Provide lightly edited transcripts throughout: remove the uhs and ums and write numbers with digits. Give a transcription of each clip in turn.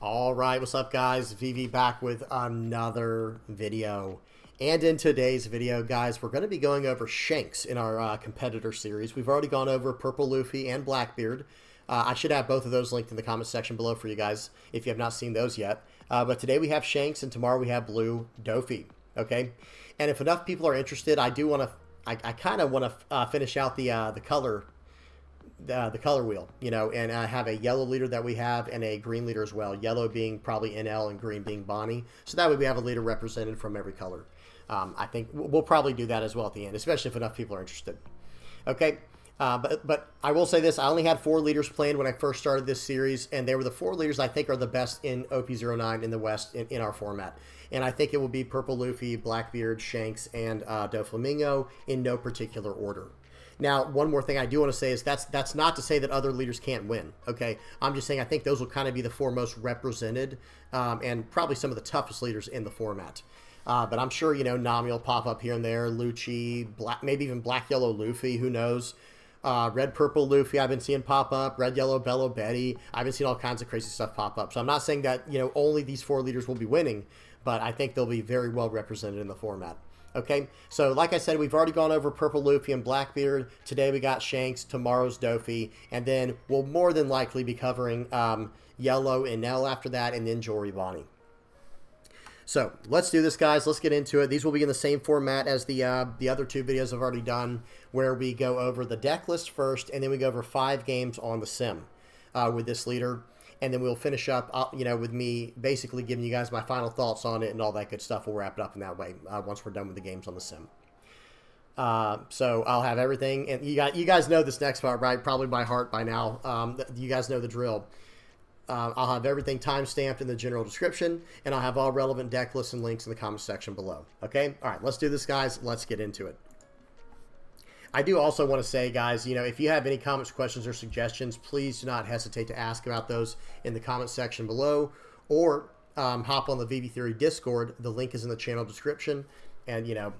All right, what's up, guys? VV back with another video. And in today's video, guys, we're going to be going over Shanks in our competitor series. We've already gone over Purple Luffy and Blackbeard. I should have both of those linked in the comment section below for you guys if you have not seen those yet. But today we have Shanks, and tomorrow we have Blue Doffy. Okay, and if enough people are interested, I do want to. I kind of want to finish out the color. The color wheel, you know, and have a yellow leader that we have and a green leader as well. Yellow being probably NL and green being Bonnie. So that way we have a leader represented from every color. I think we'll probably do that as well at the end, especially if enough people are interested. Okay, but I will say this. I only had 4 leaders planned when I first started this series, and they were the 4 leaders I think are the best in OP09 in the West in our format. And I think it will be Purple Luffy, Blackbeard, Shanks, and Doflamingo in no particular order. Now, one more thing I do want to say is that's not to say that other leaders can't win, okay? I'm just saying I think those will kind of be the 4 most represented and probably some of the toughest leaders in the format. But I'm sure, you know, Nami will pop up here and there, Lucci, maybe even Black Yellow Luffy, who knows? Red Purple Luffy I've been seeing pop up, Red Yellow Bello Betty. I've been seeing all kinds of crazy stuff pop up. So I'm not saying that, you know, only these 4 leaders will be winning, but I think they'll be very well represented in the format. Okay, so like I said, we've already gone over Purple Luffy and Blackbeard. Today we got Shanks, tomorrow's Doffy, and then we'll more than likely be covering Yellow and Nell after that, and then Jory Bonnie. So let's do this, guys. Let's get into it. These will be in the same format as the other 2 videos I've already done, where we go over the deck list first, and then we go over 5 games on the sim with this leader. And then we'll finish up, you know, with me basically giving you guys my final thoughts on it and all that good stuff. We'll wrap it up in that way once we're done with the games on the sim. So I'll have everything. And you guys know this next part, right? Probably by heart by now. You guys know the drill. I'll have everything time-stamped in the general description. And I'll have all relevant deck lists and links in the comment section below. Okay? All right, let's do this, guys. Let's get into it. I do also want to say, guys, you know, if you have any comments, questions, or suggestions, please do not hesitate to ask about those in the comment section below, or hop on the VV Theory Discord. The link is in the channel description, and, you know,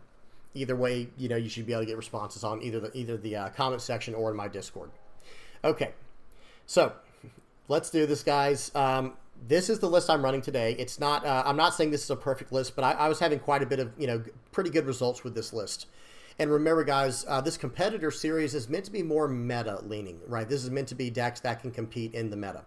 either way, you know, you should be able to get responses on either the comment section or in my Discord. Okay, so let's do this, guys. This is the list I'm running today. It's not. I'm not saying this is a perfect list, but I was having quite a bit of, you know, pretty good results with this list. And remember, guys, this competitor series is meant to be more meta leaning, right? This is meant to be decks that can compete in the meta.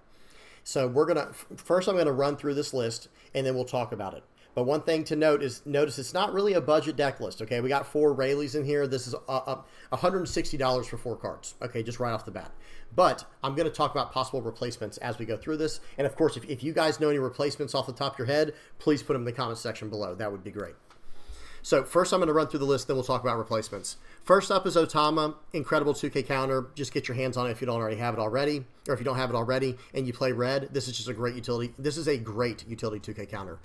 So we're going to, first I'm going to run through this list, and then we'll talk about it. But one thing to note is, notice it's not really a budget deck list, okay? We got 4 Rayleighs in here. This is $160 for 4 cards, okay, just right off the bat. But I'm going to talk about possible replacements as we go through this. And, of course, if you guys know any replacements off the top of your head, please put them in the comment section below. That would be great. So first I'm going to run through the list, then we'll talk about replacements. First up is Otama, incredible 2K counter. Just get your hands on it if you don't already have it already, or if you don't have it already and you play red. This is just a great utility. This is a great utility 2K counter.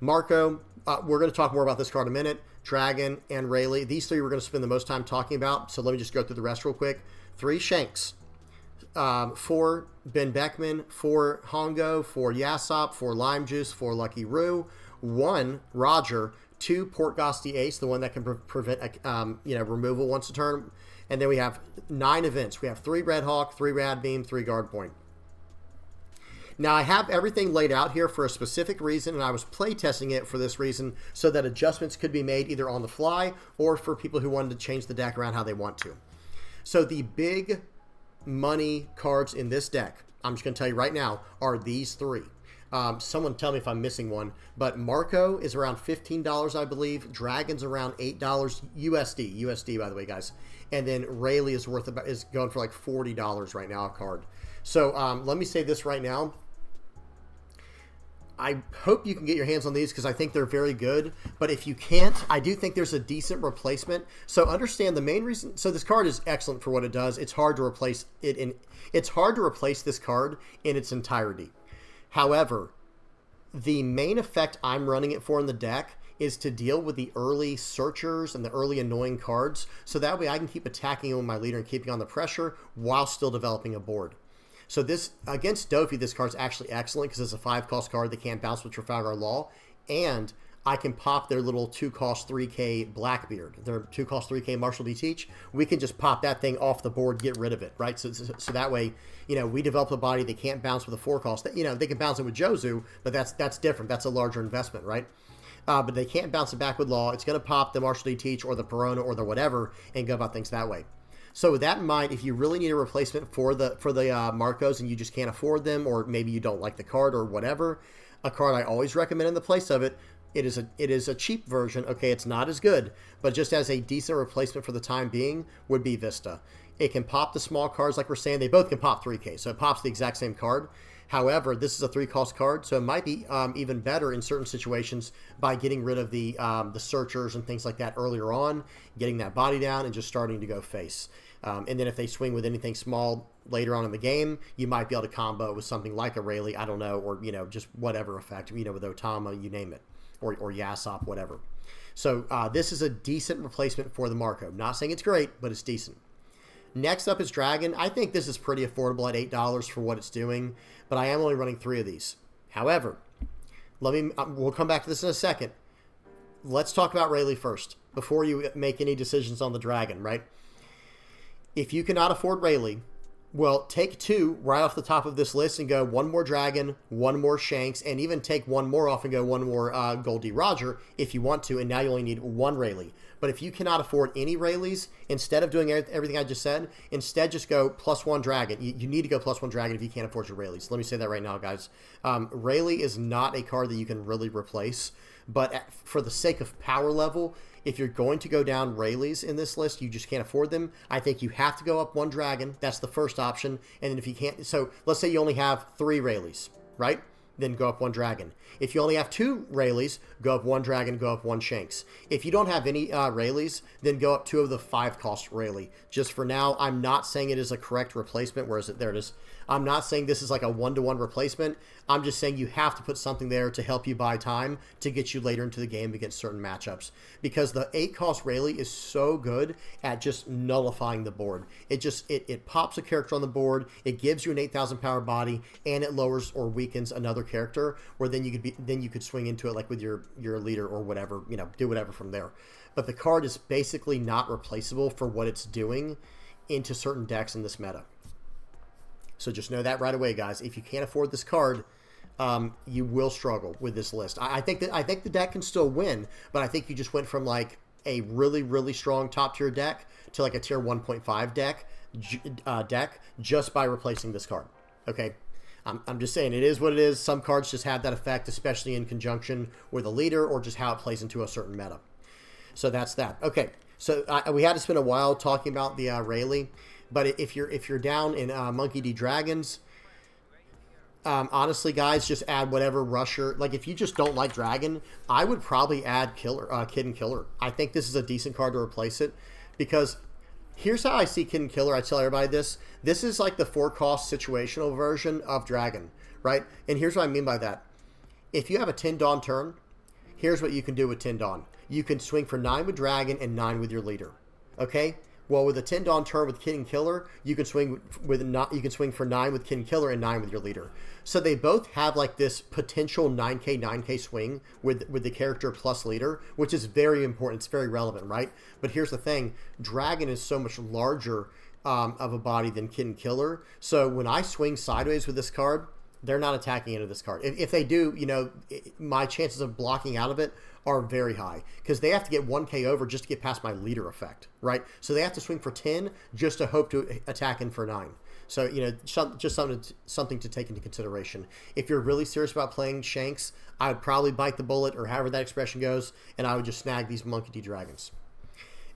Marco, we're going to talk more about this card in a minute. Dragon and Rayleigh. These 3 we're going to spend the most time talking about, so let me just go through the rest real quick. 3 Shanks, 4 Ben Beckman, 4 Hongo, 4 Yasop, 4 Lime Juice, 4 Lucky Roo, 1 Roger, 2 Portgosti Ace, the one that can prevent you know, removal once a turn. And then we have 9 events. We have 3 Red Hawk, 3 Rad Beam, 3 Guard Point. Now I have everything laid out here for a specific reason, and I was playtesting it for this reason so that adjustments could be made either on the fly or for people who wanted to change the deck around how they want to. So the big money cards in this deck, I'm just going to tell you right now, are these 3. Someone tell me if I'm missing one, but Marco is around $15, I believe. Dragon's around $8 USD by the way, guys. And then Rayleigh is going for like $40 right now a card. So let me say this right now. I hope you can get your hands on these because I think they're very good. But if you can't, I do think there's a decent replacement. So understand the main reason. So this card is excellent for what it does. It's hard to replace it it's hard to replace this card in its entirety. However, the main effect I'm running it for in the deck is to deal with the early searchers and the early annoying cards, so that way I can keep attacking with my leader and keeping on the pressure while still developing a board. So this, against Doffy, this card's actually excellent because it's a 5-cost card that can't bounce with Trafalgar Law, and I can pop their little 2-cost 3K Blackbeard, their 2-cost 3K Marshall D Teach. We can just pop that thing off the board, get rid of it, right? So that way, you know, we develop a body they can't bounce with a 4-cost. You know, they can bounce it with Jozu, but that's different. That's a larger investment, right? But they can't bounce it back with Law. It's going to pop the Marshall D Teach or the Perona or the whatever and go about things that way. So with that in mind, if you really need a replacement for the Marcos and you just can't afford them, or maybe you don't like the card or whatever, a card I always recommend in the place of it, it is a cheap version. Okay, it's not as good, but just as a decent replacement for the time being would be Vista. It can pop the small cards like we're saying. They both can pop 3K, so it pops the exact same card. However, this is a 3-cost card, so it might be even better in certain situations by getting rid of the searchers and things like that earlier on, getting that body down, and just starting to go face. And then if they swing with anything small later on in the game, you might be able to combo with something like a Rayleigh, I don't know, or, you know, just whatever effect, you know, with Otama, you name it, or Yasop, whatever. So this is a decent replacement for the Marco. Not saying it's great, but it's decent. Next up is Dragon. I think this is pretty affordable at $8 for what it's doing, but I am only running 3 of these. However, we'll come back to this in a second. Let's talk about Rayleigh first, before you make any decisions on the Dragon, right? If you cannot afford Rayleigh, well, take 2 right off the top of this list and go 1 more Dragon, 1 more Shanks, and even take 1 more off and go 1 more Goldie Roger if you want to, and now you only need 1 Rayleigh. But if you cannot afford any Rayleighs, instead of doing everything I just said, instead just go +1 Dragon. You need to go +1 Dragon if you can't afford your Rayleighs. Let me say that right now, guys. Rayleigh is not a card that you can really replace, but for the sake of power level, if you're going to go down Rayleighs in this list, you just can't afford them. I think you have to go up 1 Dragon. That's the first option. And then if you can't, so let's say you only have 3 Rayleighs, right? Then go up 1 Dragon. If you only have 2 Rayleighs, go up 1 Dragon, go up 1 Shanks. If you don't have any Rayleighs, then go up 2 of the 5-cost Rayleigh. Just for now, I'm not saying it is a correct replacement. Where is it? There it is. I'm not saying this is like a 1-to-1 replacement. I'm just saying you have to put something there to help you buy time to get you later into the game against certain matchups. Because the 8-cost Rayleigh is so good at just nullifying the board. It pops a character on the board, it gives you an 8,000 power body, and it lowers or weakens another character, where then you could swing into it like with your leader or whatever, you know, do whatever from there. But the card is basically not replaceable for what it's doing into certain decks in this meta. So just know that right away, guys. If you can't afford this card, you will struggle with this list. I think the deck can still win, but I think you just went from like a really, really strong top tier deck to like a tier 1.5 deck just by replacing this card. Okay, I'm just saying it is what it is. Some cards just have that effect, especially in conjunction with a leader or just how it plays into a certain meta. So that's that. Okay, so we had to spend a while talking about the Rayleigh. But if you're down in Monkey D Dragons, honestly, guys, just add whatever rusher. Like, if you just don't like Dragon, I would probably add Kid and Killer. I think this is a decent card to replace it, because here's how I see Kid and Killer. I tell everybody this. This is like the 4-cost situational version of Dragon, right? And here's what I mean by that. If you have a Tin Dawn turn, here's what you can do with Tin Dawn. You can swing for 9 with Dragon and 9 with your leader, okay? Well, with a 10 Dawn turn with Kid and Killer, you can swing for 9 with Kid and Killer and 9 with your leader. So they both have like this potential 9K swing with the character plus leader, which is very important. It's very relevant, right? But here's the thing: Dragon is so much larger of a body than Kid and Killer. So when I swing sideways with this card, they're not attacking into this card. If they do, you know, my chances of blocking out of it are very high, because they have to get 1K over just to get past my leader effect, right? So they have to swing for 10 just to hope to attack in for 9. So, you know, just something to take into consideration. If you're really serious about playing Shanks, I would probably bite the bullet, or however that expression goes, and I would just snag these Monkey D Dragons.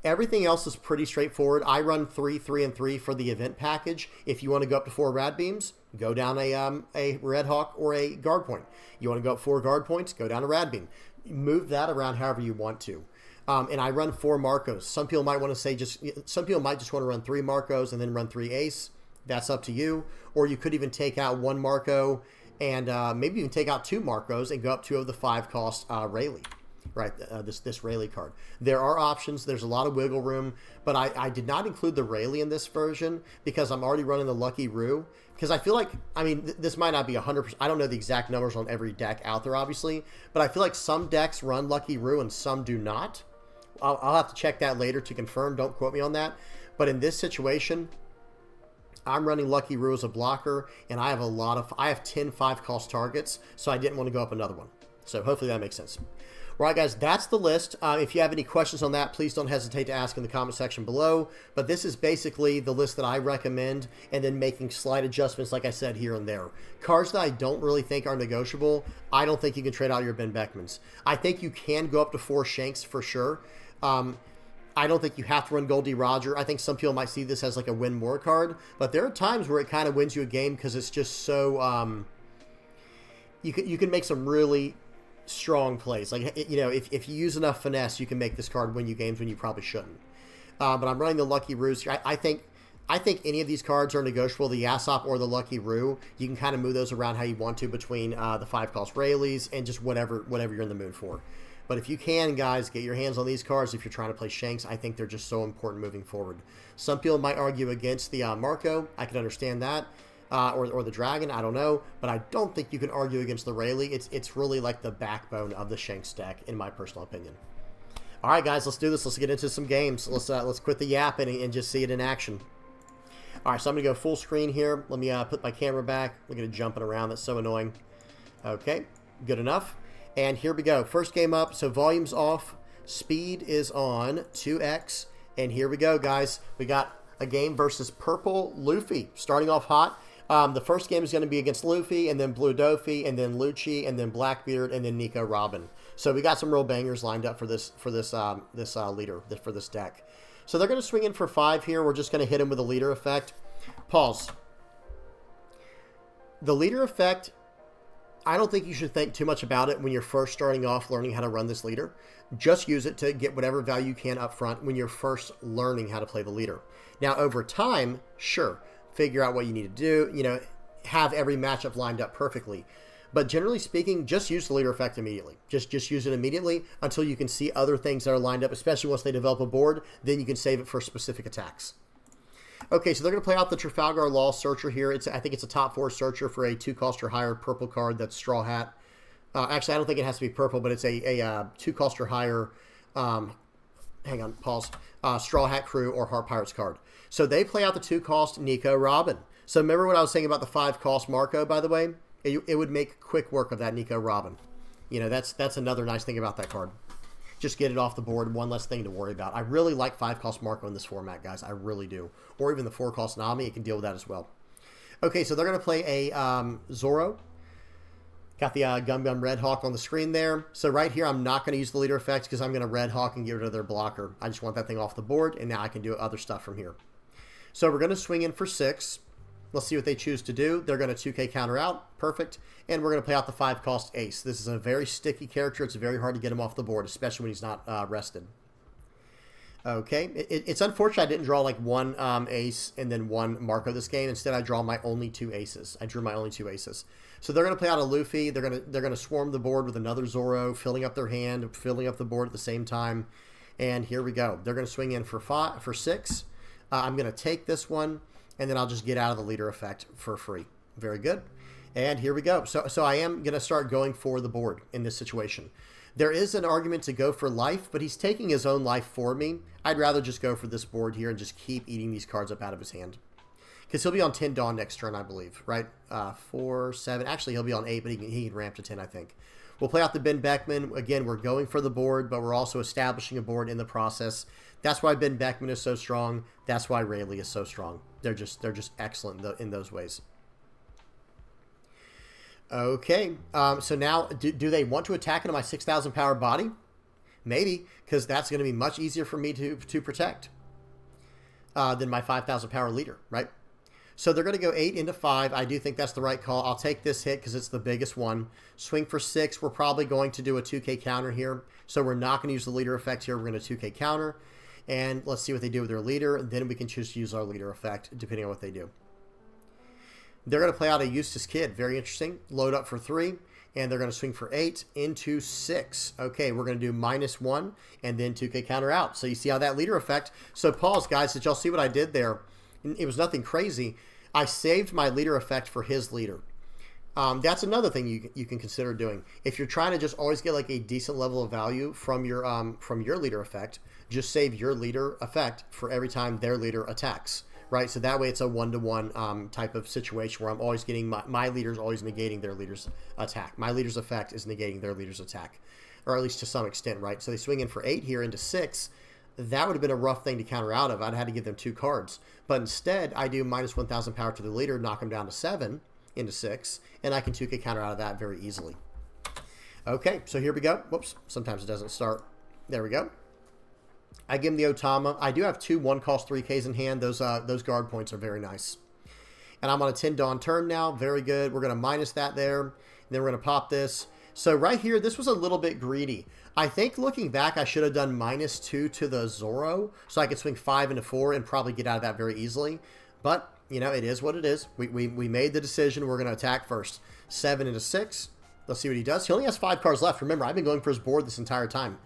Everything else is pretty straightforward. I run 3, 3, and 3 for the event package. If you want to go up to 4 Rad Beams, go down a Red Hawk or a Guard Point. You want to go up 4 Guard Points, go down a Rad Beam. Move that around however you want to. And I run 4 Marcos. Some people might want to say some people might just want to run 3 Marcos and then run 3 Ace. That's up to you. Or you could even take out 1 Marco and maybe even take out 2 Marcos and go up 2 of the 5-cost Rayleigh. right? This Rayleigh card. There are options. There's a lot of wiggle room, but I did not include the Rayleigh in this version because I'm already running the Lucky Roo. Because I feel like, I mean, this might not be 100%. I don't know the exact numbers on every deck out there, obviously, but I feel like some decks run Lucky Roo and some do not. I'll have to check that later to confirm. Don't quote me on that. But in this situation, I'm running Lucky Roo as a blocker, and I have 10 5-cost targets, so I didn't want to go up another one. So hopefully that makes sense. All right, guys, that's the list. If you have any questions on that, please don't hesitate to ask in the comment section below. But this is basically the list that I recommend, and then making slight adjustments, like I said, here and there. Cards that I don't really think are negotiable, I don't think you can trade out your Ben Beckmans. I think you can go up to 4 Shanks for sure. I don't think you have to run Goldie Roger. I think some people might see this as like a win more card, but there are times where it kind of wins you a game because it's just so you can make some really strong plays. Like, you know, if you use enough finesse, you can make this card win you games when you probably shouldn't. But I'm running the Lucky Roos here. I think any of these cards are negotiable. The Yasop or the Lucky Roo, you can kind of move those around how you want to between the 5-cost Rayleighs and just whatever you're in the mood for. But if you can, guys, get your hands on these cards if you're trying to play Shanks. I think they're just so important moving forward. Some people might argue against the Marco. I can understand that. Or the Dragon, I don't know. But I don't think you can argue against the Rayleigh. It's really like the backbone of the Shanks deck, in my personal opinion. All right, guys, let's do this. Let's get into some games. Let's quit the yapping and just see it in action. All right, so I'm going to go full screen here. Let me put my camera back. Look at it jumping around. That's so annoying. Okay, good enough. And here we go. First game up. So volume's off. Speed is on 2x. And here we go, guys. We got a game versus Purple Luffy. Starting off hot. The first game is going to be against Luffy, and then Blue Doffy, and then Lucci, and then Blackbeard, and then Nico Robin. So we got some real bangers lined up for this leader, for this deck. So they're going to swing in for 5 here. We're just going to hit him with a leader effect. Pause. The leader effect, I don't think you should think too much about it when you're first starting off learning how to run this leader. Just use it to get whatever value you can up front when you're first learning how to play the leader. Now, over time, sure, figure out what you need to do, you know, have every matchup lined up perfectly. But generally speaking, just use the leader effect immediately. Just use it immediately until you can see other things that are lined up, especially once they develop a board. Then you can save it for specific attacks. Okay, so they're going to play out the Trafalgar Law Searcher here. I think it's a top 4 searcher for a 2-cost or higher purple card that's Straw Hat. Actually, I don't think it has to be purple, but it's a 2-cost or higher, hang on, pause, Straw Hat Crew or Heart Pirates card. So they play out the 2-cost Nico Robin. So remember what I was saying about the 5-cost Marco, by the way? It would make quick work of that Nico Robin. You know, that's another nice thing about that card. Just get it off the board, one less thing to worry about. I really like 5-cost Marco in this format, guys. I really do. Or even the 4-cost Nami, it can deal with that as well. Okay, so they're going to play a Zoro. Got the Gum Gum Red Hawk on the screen there. So right here, I'm not going to use the leader effects because I'm going to Red Hawk and get rid of their blocker. I just want that thing off the board, and now I can do other stuff from here. So we're going to swing in for 6. Let's see what they choose to do. They're going to 2K counter out. Perfect. And we're going to play out the 5-cost Ace. This is a very sticky character. It's very hard to get him off the board, especially when he's not rested. Okay. It's unfortunate I didn't draw like one Ace and then one Marco this game. Instead, I draw my only 2 Aces. I drew my only 2 Aces. So they're going to play out a Luffy. They're going to swarm the board with another Zoro, filling up their hand, filling up the board at the same time. And here we go. They're going to swing in for 6. I'm going to take this one, and then I'll just get out of the leader effect for free. Very good. And here we go. So I am going to start going for the board in this situation. There is an argument to go for life, but he's taking his own life for me. I'd rather just go for this board here and just keep eating these cards up out of his hand. Because he'll be on 10 Dawn next turn, I believe, right? 4, 7. Actually, he'll be on 8, but he can ramp to 10, I think. We'll play out the Ben Beckman. Again, we're going for the board, but we're also establishing a board in the process. That's why Ben Beckman is so strong. That's why Rayleigh is so strong. They're just excellent in those ways. Okay, so now, do they want to attack into my 6,000 power body? Maybe, because that's going to be much easier for me to protect than my 5,000 power leader, right? So they're going to go 8 into 5. I do think that's the right call. I'll take this hit because it's the biggest one. Swing for 6. We're probably going to do a 2K counter here. So we're not going to use the leader effect here. We're going to 2K counter. And let's see what they do with their leader. Then we can choose to use our leader effect depending on what they do. They're going to play out a Eustace Kid. Very interesting. Load up for 3. And they're going to swing for 8 into 6. Okay, we're going to do -1 and then 2K counter out. So you see how that leader effect. So pause, guys. Did y'all see what I did there? It was nothing crazy. I saved my leader effect for his leader. That's another thing you can consider doing. If you're trying to just always get like a decent level of value from your leader effect, just save your leader effect for every time their leader attacks. Right, so that way it's a 1-to-1 type of situation where I'm always getting my leader's always negating their leader's attack. My leader's effect is negating their leader's attack, or at least to some extent, right? So they swing in for 8 here into 6. That would have been a rough thing to counter out of. I'd had to give them 2 cards, but instead I do -1,000 power to the leader, knock them down to 7 into 6, and I can 2K counter out of that very easily. Okay, so here we go. Whoops, sometimes it doesn't start. There we go. I give him the Otama. I do have 2 1-cost 3Ks in hand. Those guard points are very nice. And I'm on a 10 Dawn turn now. Very good. We're going to minus that there. And then we're going to pop this. So right here, this was a little bit greedy. I think looking back, I should have done -2 to the Zoro so I could swing 5 into 4 and probably get out of that very easily. But, you know, it is what it is. We made the decision. We're going to attack first. 7 into 6. Let's see what he does. He only has 5 cards left. Remember, I've been going for his board this entire time.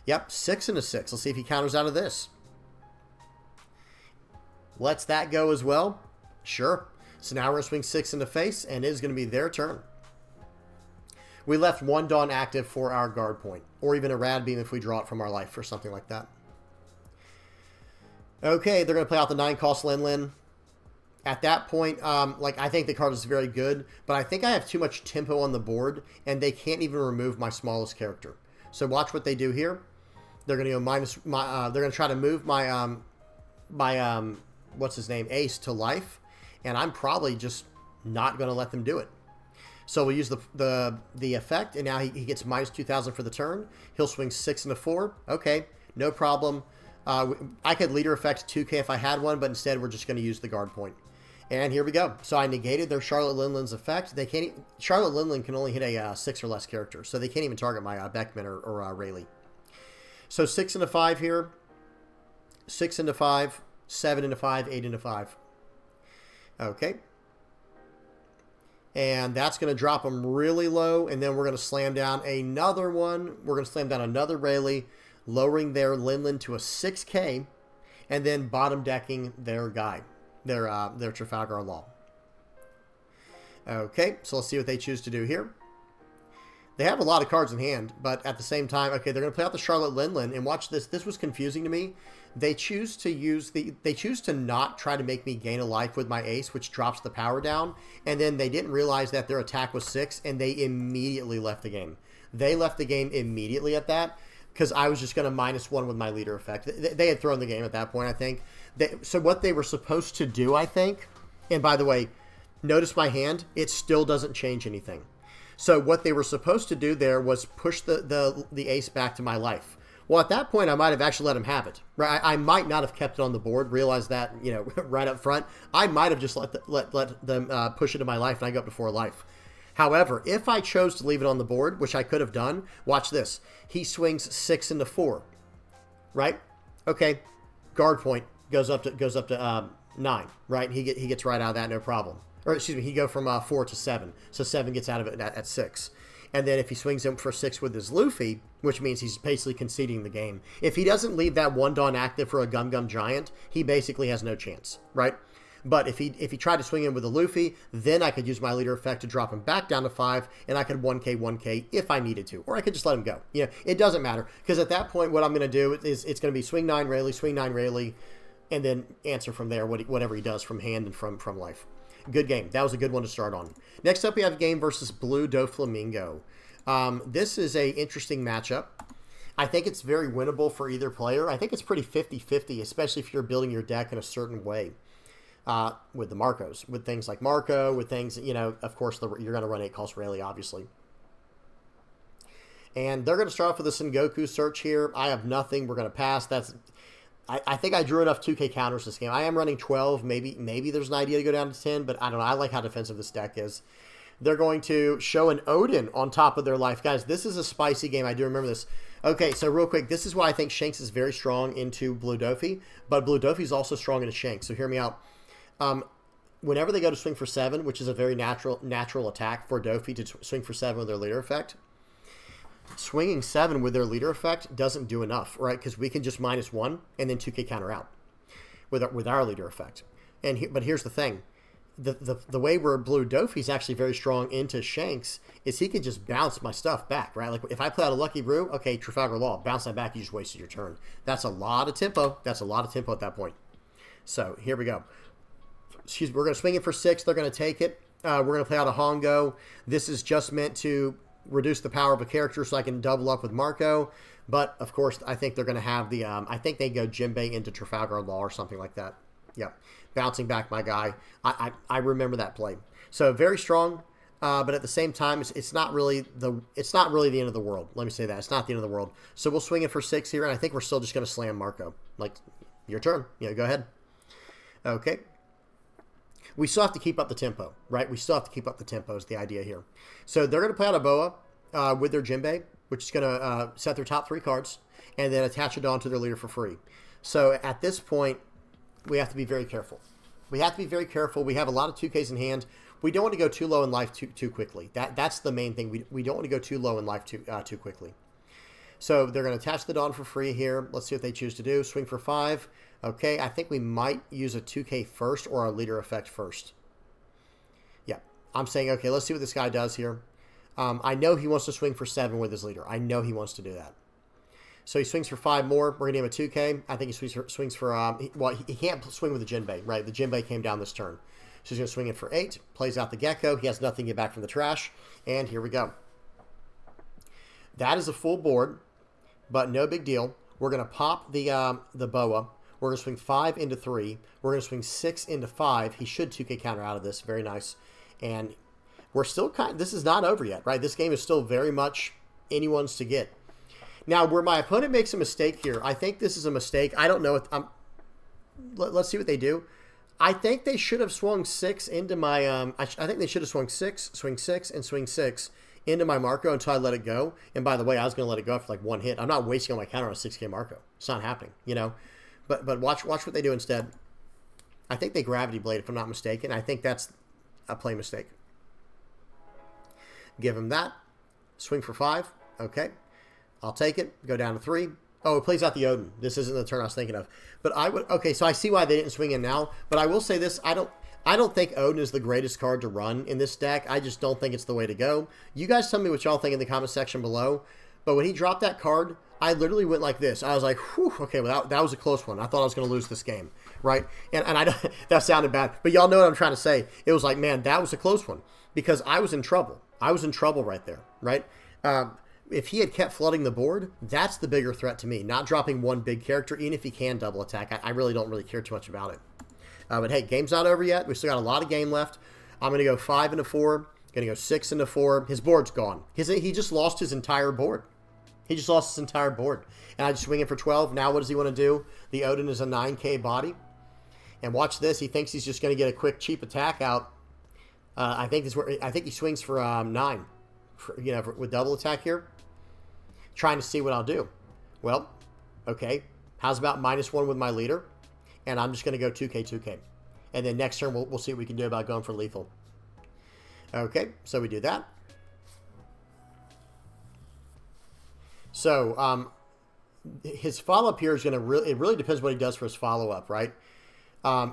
Yep, 6 into 6. Let's see if he counters out of this. Lets that go as well. Sure. So now we're going to swing 6 into face, and it is going to be their turn. We left 1 Dawn active for our guard point, or even a Rad Beam if we draw it from our life or something like that. Okay, they're going to play out the 9-cost Lin Lin. At that point, I think the card is very good, but I think I have too much tempo on the board, and they can't even remove my smallest character. So watch what they do here. They're going to go they're going to try to move my what's his name, Ace to life, and I'm probably just not going to let them do it. So we'll use the effect, and now he gets -2,000 for the turn. He'll swing 6 into 4. Okay, no problem. I could leader effect 2K if I had one, but instead we're just going to use the guard point. And here we go. So I negated their Charlotte Linlin's effect. They can't. Charlotte Linlin can only hit a 6 or less character, so they can't even target my Beckman or Rayleigh. So 6 into 5 here. 6 into 5. 7 into 5. 8 into 5. Okay. And that's going to drop them really low, and then we're going to slam down another one. We're going to slam down another Rayleigh, lowering their Linlin to a 6K, and then bottom decking their guy. Their Trafalgar Law. Okay, so let's see what they choose to do here. They have a lot of cards in hand, but at the same time, okay, they're going to play out the Charlotte Linlin, and watch this. This was confusing to me. They choose to not try to make me gain a life with my Ace, which drops the power down, and then they didn't realize that their attack was 6, and they immediately left the game. They left the game immediately at that, because I was just going to -1 with my leader effect. They had thrown the game at that point, I think. So what they were supposed to do, I think, and by the way, notice my hand, it still doesn't change anything. So what they were supposed to do there was push the Ace back to my life. Well, at that point, I might have actually let him have it. Right? I might not have kept it on the board, realized that, you know, right up front. I might have just let them push it to my life, and I go up to 4 life. However, if I chose to leave it on the board, which I could have done, watch this. He swings 6 into 4, right? Okay, guard point goes up to 9, right? He gets right out of that, no problem. Or excuse me, he go from 4 to 7, so 7 gets out of it at 6. And then if he swings him for 6 with his Luffy, which means he's basically conceding the game. If he doesn't leave that 1 Dawn active for a Gum Gum Giant, he basically has no chance, right? But if he tried to swing in with a Luffy, then I could use my leader effect to drop him back down to 5, and I could 1K if I needed to. Or I could just let him go. You know, it doesn't matter. Because at that point, what I'm going to do is it's going to be swing 9 Rayleigh, and then answer from there whatever he does from hand and from life. Good game. That was a good one to start on. Next up, we have game versus Blue Doflamingo. This is a interesting matchup. I think it's very winnable for either player. I think it's pretty 50-50, especially if you're building your deck in a certain way. With the Marcos, with things like Marco, with things, you know, of course, you're going to run 8-cost Rayleigh, obviously. And they're going to start off with a Sengoku search here. I have nothing. We're going to pass. I think I drew enough 2K counters this game. I am running 12. Maybe there's an idea to go down to 10, but I don't know. I like how defensive this deck is. They're going to show an Odin on top of their life. Guys, this is a spicy game. I do remember this. Okay, so real quick, this is why I think Shanks is very strong into Blue Doffy, but Blue Doffy is also strong into Shanks, so hear me out. whenever they go to swing for 7, which is a very natural attack for Doffy to swing for 7 with their leader effect, swinging 7 with their leader effect doesn't do enough, right? Because we can just -1 and then 2k counter out with our leader effect. But here's the thing. The way we're blue Doffy's actually very strong into Shanks is he can just bounce my stuff back, right? Like if I play out a Lucky Brew, okay, Trafalgar Law, bounce that back, you just wasted your turn. That's a lot of tempo. That's a lot of tempo at that point. So here we go. Excuse me, we're going to swing it for 6. They're going to take it. We're going to play out a Hongo. This is just meant to reduce the power of a character so I can double up with Marco. But, of course, I think they're going to have the... I think they go Jinbei into Trafalgar Law or something like that. Yep. Bouncing back my guy. I remember that play. So, very strong. But at the same time, it's not really the end of the world. Let me say that. It's not the end of the world. So, we'll swing it for 6 here. And I think we're still just going to slam Marco. Like, your turn. Go ahead. Okay. We still have to keep up the tempo, right? We still have to keep up the tempo is the idea here. So they're going to play out a Boa with their Jinbei, which is going to set their top 3 cards, and then attach it onto their leader for free. So at this point, we have to be very careful. We have to be very careful. We have a lot of 2Ks in hand. We don't want to go too low in life too quickly. That's the main thing. We don't want to go too low in life too quickly. So they're going to attach the Dawn for free here. Let's see what they choose to do. Swing for 5. Okay, I think we might use a 2K first or our leader effect first. Yeah, I'm saying, okay, let's see what this guy does here. I know he wants to swing for 7 with his leader. I know he wants to do that. So he swings for 5 more. We're going to give him a 2K. I think he swings for well, he can't swing with the Jinbei, right? The Jinbei came down this turn. So he's going to swing it for 8. Plays out the Gecko. He has nothing to get back from the trash. And here we go. That is a full board, but no big deal. We're going to pop the Boa. We're going to swing 5 into 3. We're going to swing 6 into 5. He should 2K counter out of this. Very nice. And we're still this is not over yet, right? This game is still very much anyone's to get. Now, where my opponent makes a mistake here, I think this is a mistake. I don't know if let's see what they do. I think they should have swung 6 into my... I think they should have swung 6, swing 6, and swing 6 into my Marco until I let it go. And by the way, I was going to let it go for like 1 hit. I'm not wasting all my counter on a 6K Marco. It's not happening, But watch what they do instead. I think they Gravity Blade, if I'm not mistaken. I think that's a play mistake. Give him that. Swing for 5. Okay. I'll take it. Go down to 3. Oh, it plays out the Odin. This isn't the turn I was thinking of. But I would... Okay, so I see why they didn't swing in now. But I will say this. I don't think Odin is the greatest card to run in this deck. I just don't think it's the way to go. You guys tell me what y'all think in the comment section below. But when he dropped that card, I literally went like this. I was like, whew, okay, well, that was a close one. I thought I was going to lose this game, right? And that sounded bad. But y'all know what I'm trying to say. It was like, man, that was a close one. Because I was in trouble. I was in trouble right there, right? If he had kept flooding the board, that's the bigger threat to me. Not dropping one big character, even if he can double attack. I really don't care too much about it. But hey, game's not over yet. We still got a lot of game left. I'm going to go 5 into 4. Going to go 6 into 4. His board's gone. He just lost his entire board. He just lost his entire board. And I just swing it for 12. Now what does he want to do? The Odin is a 9K body. And watch this. He thinks he's just going to get a quick, cheap attack out. I think he swings for 9. With double attack here. Trying to see what I'll do. Well, okay. How's about -1 with my leader? And I'm just going to go 2K. And then next turn, we'll see what we can do about going for lethal. Okay, so we do that. So, his follow-up here is going to it really depends what he does for his follow-up, right?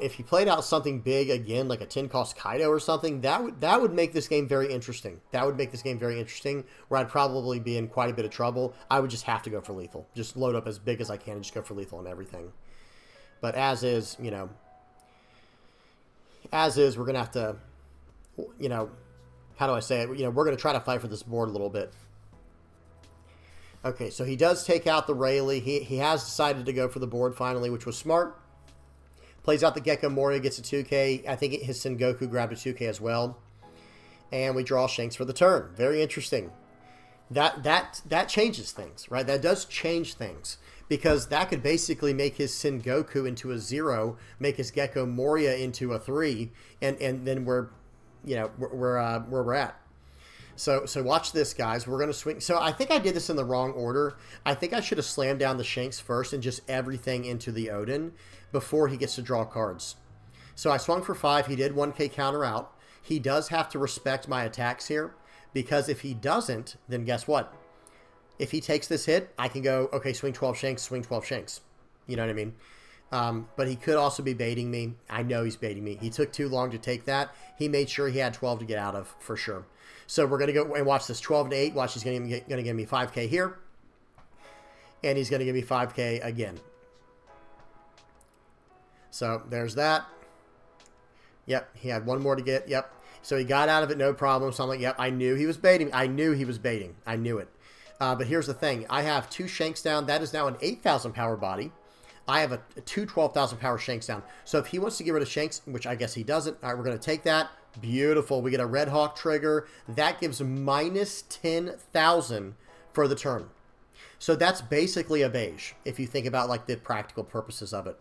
If he played out something big again, like a 10-cost Kaido or something, that would make this game very interesting. That would make this game very interesting, where I'd probably be in quite a bit of trouble. I would just have to go for lethal. Just load up as big as I can and just go for lethal and everything. But as is, we're going to have to, how do I say it? We're going to try to fight for this board a little bit. Okay, so he does take out the Rayleigh. He has decided to go for the board finally, which was smart. Plays out the Gecko Moria, gets a 2K. I think his Sengoku grabbed a 2K as well. And we draw Shanks for the turn. Very interesting. That changes things, right? That does change things. Because that could basically make his Sengoku into a 0, make his Gecko Moria into a 3, and then we're where we're at. So watch this, guys. We're going to swing. So I think I did this in the wrong order. I think I should have slammed down the Shanks first and just everything into the Odin before he gets to draw cards. So I swung for 5. He did 1k counter out. He does have to respect my attacks here, because if he doesn't, then guess what? If he takes this hit, I can go, okay, swing 12 Shanks, swing 12 Shanks. You know what I mean? But he could also be baiting me. I know he's baiting me. He took too long to take that. He made sure he had 12 to get out of, for sure. So we're going to go and watch this 12 to 8. Watch, he's going to give me 5k here. And he's going to give me 5k again. So there's that. Yep, he had one more to get. Yep. So he got out of it, no problem. So I'm like, yep, I knew he was baiting. I knew he was baiting. I knew it. But here's the thing. I have 2 Shanks down. That is now an 8,000 power body. I have two 12,000 power Shanks down. So if he wants to get rid of Shanks, which I guess he doesn't, all right, we're going to take that. Beautiful. We get a Red Hawk trigger. That gives minus 10,000 for the turn. So that's basically a beige, if you think about like the practical purposes of it.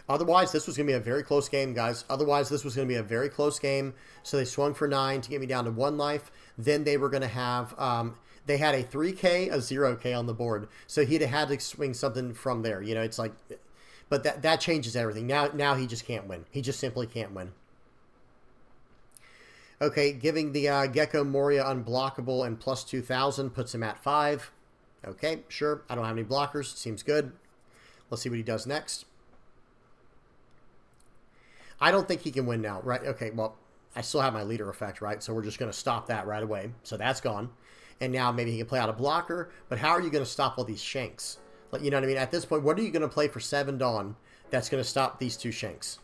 Otherwise, this was going to be a very close game, guys. Otherwise, this was going to be a very close game. So they swung for 9 to get me down to 1 life. Then they were going to have, they had a 3K, a 0K on the board. So he'd have had to swing something from there. You know, it's like, but that changes everything. Now he just can't win. He just simply can't win. Okay, giving the Gecko Moria unblockable and plus 2,000 puts him at 5. Okay, sure. I don't have any blockers. Seems good. Let's see what he does next. I don't think he can win now, right? Okay, well, I still have my leader effect, right? So we're just going to stop that right away. So that's gone. And now maybe he can play out a blocker. But how are you going to stop all these Shanks? Like, you know what I mean? At this point, what are you going to play for 7 Dawn that's going to stop these 2 Shanks?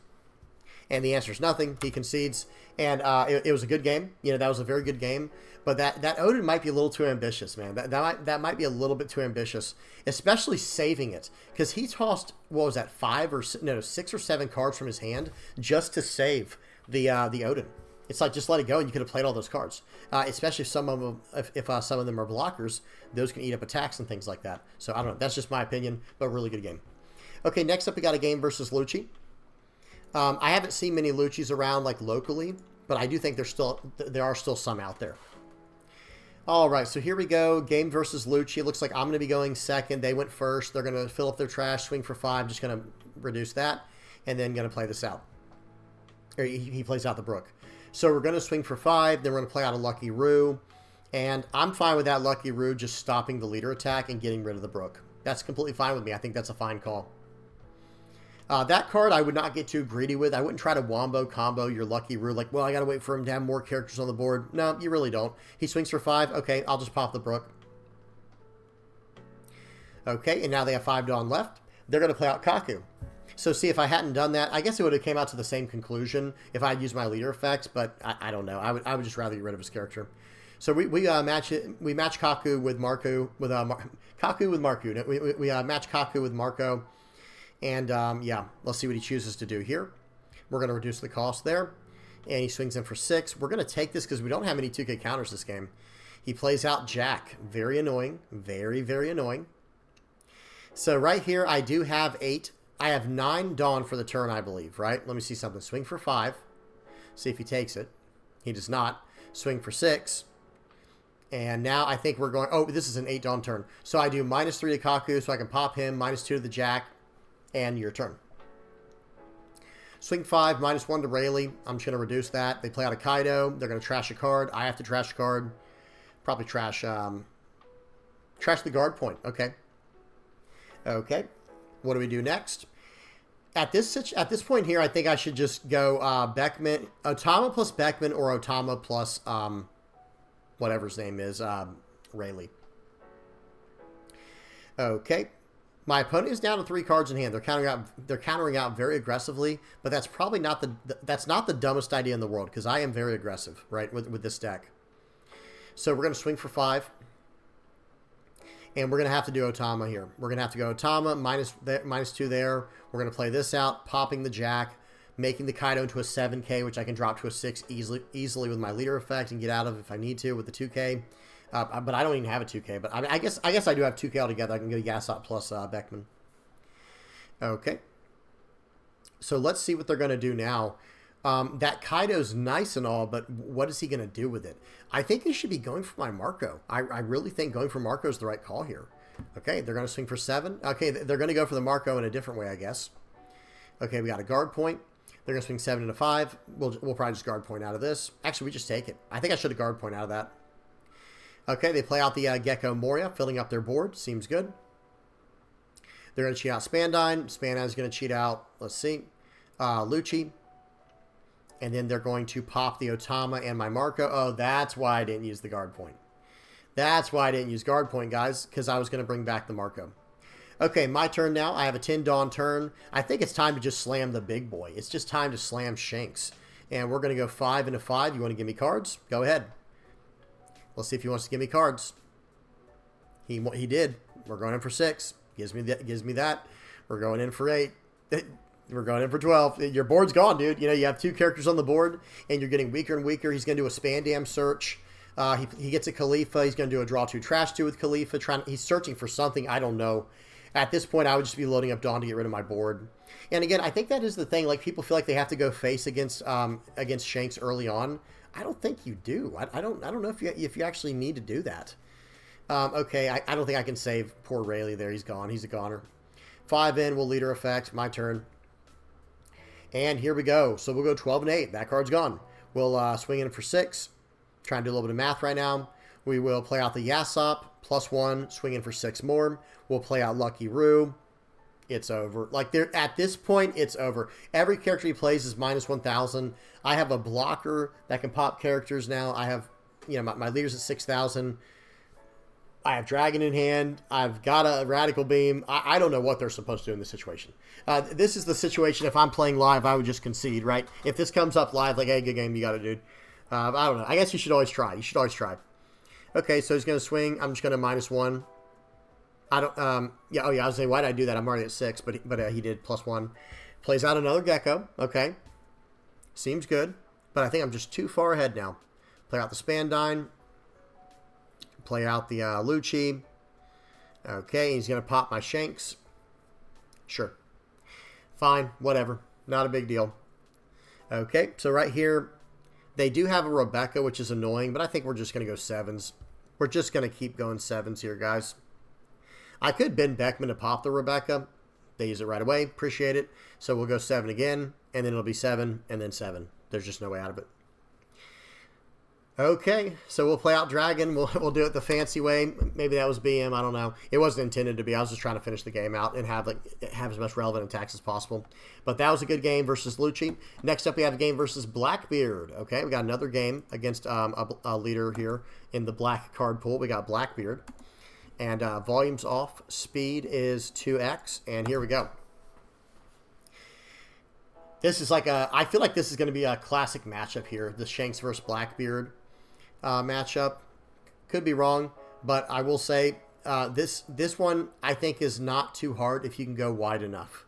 And the answer is nothing. He concedes. And it was a good game. You know, that was a very good game. But that Odin might be a little too ambitious, man. That might be a little bit too ambitious, especially saving it. Because he tossed, what was that, 6 or 7 cards from his hand just to save the Odin. It's like, just let it go and you could have played all those cards. Especially if some of them, if some of them are blockers, those can eat up attacks and things like that. So I don't know. That's just my opinion, but really good game. Okay, next up we got a game versus Lucci. I haven't seen many Luccis around like locally, but I do think there are still some out there. All right, so here we go. Game versus Lucci. It looks like I'm going to be going second. They went first. They're going to fill up their trash, swing for 5. Just going to reduce that, and then going to play this out. Or he plays out the Brook. So we're going to swing for 5. Then we're going to play out a Lucky Roo. And I'm fine with that Lucky Roo just stopping the leader attack and getting rid of the Brook. That's completely fine with me. I think that's a fine call. That card I would not get too greedy with. I wouldn't try to wombo combo your Lucky Roo. Like, well, I got to wait for him to have more characters on the board. No, you really don't. He swings for 5. Okay, I'll just pop the Brook. Okay, and now they have 5 Dawn left. They're going to play out Kaku. So see, if I hadn't done that, I guess it would have came out to the same conclusion if I had used my leader effects, but I don't know. I would just rather get rid of his character. So we match it. We match Kaku with Marco Kaku with Marco. We match Kaku with Marco. And, yeah, let's see what he chooses to do here. We're going to reduce the cost there. And he swings in for 6. We're going to take this because we don't have any 2K counters this game. He plays out Jack. Very annoying. Very, very annoying. So right here, I do have 8. I have 9 Dawn for the turn, I believe, right? Let me see something. Swing for 5. See if he takes it. He does not. Swing for 6. And now I think we're going... Oh, this is an 8 Dawn turn. So I do -3 to Kaku so I can pop him. -2 to the Jack. And your turn. Swing 5, -1 to Rayleigh. I'm just going to reduce that. They play out a Kaido. They're going to trash a card. I have to trash a card. Probably trash the guard point. Okay. Okay. What do we do next? At this point here, I think I should just go Beckman, Otama plus Beckman, or Otama plus whatever his name is, Rayleigh. Okay. My opponent is down to 3 cards in hand. They're countering out very aggressively, but that's probably not the dumbest idea in the world because I am very aggressive, right, with this deck. So we're going to swing for 5. And we're going to have to do Otama here. We're going to have to go Otama, -2 there. We're going to play this out, popping the Jack, making the Kaido into a 7K, which I can drop to a 6 easily with my leader effect and get out of if I need to with the 2K. But I don't even have a 2K. But I guess I do have 2K altogether. I can go Yasop plus Beckman. Okay. So let's see what they're going to do now. That Kaido's nice and all, but what is he going to do with it? I think he should be going for my Marco. I really think going for Marco is the right call here. Okay, they're going to swing for 7. Okay, they're going to go for the Marco in a different way, I guess. Okay, we got a guard point. They're going to swing 7 into 5. We'll probably just guard point out of this. Actually, we just take it. I think I should have guard point out of that. Okay, they play out the Gecko Moria, filling up their board. Seems good. They're going to cheat out Spandine. Spandine's going to cheat out, let's see, Lucci. And then they're going to pop the Otama and my Marco. Oh, that's why I didn't use the guard point. That's why I didn't use guard point, guys, because I was going to bring back the Marco. Okay, my turn now. I have a 10 Dawn turn. I think it's time to just slam the big boy. It's just time to slam Shanks. And we're going to go 5 into 5. You want to give me cards? Go ahead. Let's see if he wants to give me cards. He did. We're going in for 6. Gives me that. We're going in for 8. We're going in for 12. Your board's gone, dude. You know, you have 2 characters on the board, and you're getting weaker and weaker. He's going to do a Spandam search. He gets a Khalifa. He's going to do a draw 2, trash 2 with Khalifa. He's searching for something. I don't know. At this point, I would just be loading up Dawn to get rid of my board. And again, I think that is the thing. Like, people feel like they have to go face against Shanks early on. I don't think you do. I don't know if you actually need to do that. Okay, I don't think I can save poor Rayleigh there. He's gone. He's a goner. 5 in. We'll leader effect. My turn. And here we go. So we'll go 12 and 8. That card's gone. We'll swing in for 6. Trying to do a little bit of math right now. We will play out the Yasop. +1. Swing in for 6 more. We'll play out Lucky Roo. It's over. Like, at this point, it's over. Every character he plays is -1,000. I have a blocker that can pop characters now. I have, you know, my leader's at 6,000. I have Dragon in hand. I've got a Radical Beam. I don't know what they're supposed to do in this situation. This is the situation. If I'm playing live, I would just concede, right? If this comes up live, like, hey, good game, you got it, dude. I don't know. I guess you should always try. You should always try. Okay, so he's going to swing. I'm just going to -1. I don't, yeah, oh yeah, I was saying, why did I do that? I'm already at 6, but he did +1. Plays out another Gecko. Okay. Seems good, but I think I'm just too far ahead now. Play out the Spandine. Play out the Lucci. Okay, he's going to pop my Shanks. Sure. Fine, whatever. Not a big deal. Okay, so right here, they do have a Rebecca, which is annoying, but I think we're just going to go 7s. We're just going to keep going 7s here, guys. I could bend Beckman to pop the Rebecca. They use it right away. Appreciate it. So we'll go 7 again, and then it'll be 7, and then 7. There's just no way out of it. Okay, so we'll play out Dragon. We'll do it the fancy way. Maybe that was BM. I don't know. It wasn't intended to be. I was just trying to finish the game out and have as much relevant attacks as possible. But that was a good game versus Lucci. Next up, we have a game versus Blackbeard. Okay, we got another game against a leader here in the black card pool. We got Blackbeard. And volume's off. Speed is 2x. And here we go. This is like I feel like this is going to be a classic matchup here. The Shanks versus Blackbeard matchup. Could be wrong, but I will say this one I think is not too hard if you can go wide enough.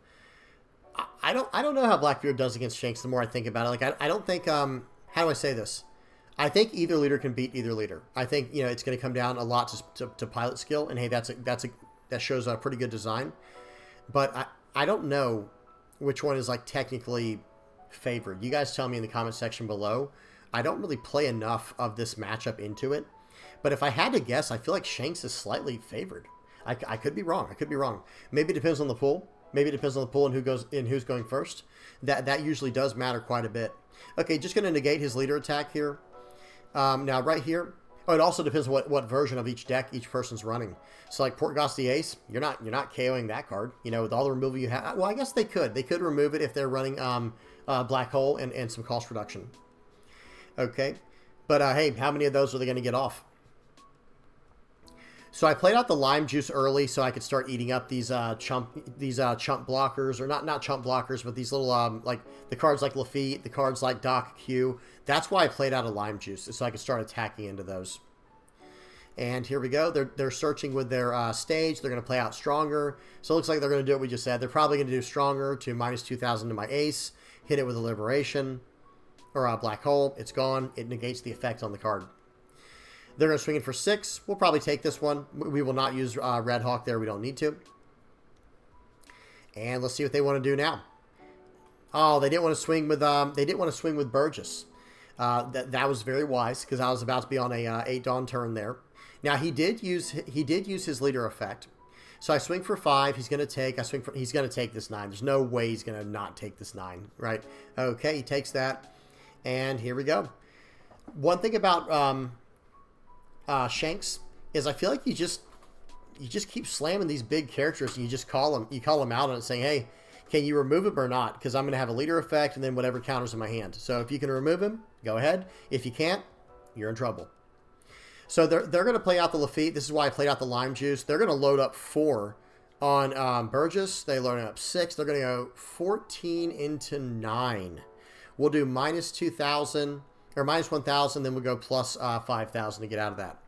I don't know how Blackbeard does against Shanks the more I think about it. Like I don't think how do I say this? I think either leader can beat either leader. I think, you know, it's going to come down a lot to pilot skill, and hey, that shows a pretty good design. But I don't know which one is like technically favored. You guys tell me in the comment section below. I don't really play enough of this matchup into it, but if I had to guess, I feel like Shanks is slightly favored. I could be wrong. I could be wrong. Maybe it depends on the pool. Maybe it depends on the pool and who's going first. That usually does matter quite a bit. Okay, just going to negate his leader attack here. Now right here, oh, it also depends on what version of each deck each person's running. So like Portgoss the Ace, you're not KOing that card. You know, with all the removal you have. Well, I guess they could. They could remove it if they're running Black Hole and some cost reduction. Okay, but hey, how many of those are they going to get off? So I played out the Lime Juice early so I could start eating up these chump blockers, or not chump blockers, but these little like the cards like Lafitte, the cards like Doc Q. That's why I played out a Lime Juice, so I could start attacking into those. And here we go. They're searching with their stage. They're going to play out Stronger. So it looks like they're going to do what we just said. They're probably going to do Stronger to -2,000 to my Ace. Hit it with a Liberation. Or a Black Hole. It's gone. It negates the effect on the card. They're going to swing in for 6. We'll probably take this one. We will not use Red Hawk there. We don't need to. And let's see what they want to do now. Oh, they didn't want to swing with Burgess. That was very wise because I was about to be on a 8 Dawn turn there. Now he did use his leader effect. So I swing for 5. He's going to take. He's going to take this 9. There's no way he's going to not take this 9, right? Okay, he takes that, and here we go. One thing about Shanks is I feel like you just keep slamming these big characters, and you just call them out on it, saying, "Hey, can you remove him or not? Because I'm going to have a leader effect, and then whatever counters in my hand. So if you can remove him, go ahead. If you can't, you're in trouble." So they're going to play out the Lafitte. This is why I played out the Lime Juice. They're going to load up 4 on Burgess. They load up 6. They're going to go 14 into 9. We'll do minus 2,000 or minus 1,000. Then we'll go plus 5,000 to get out of that.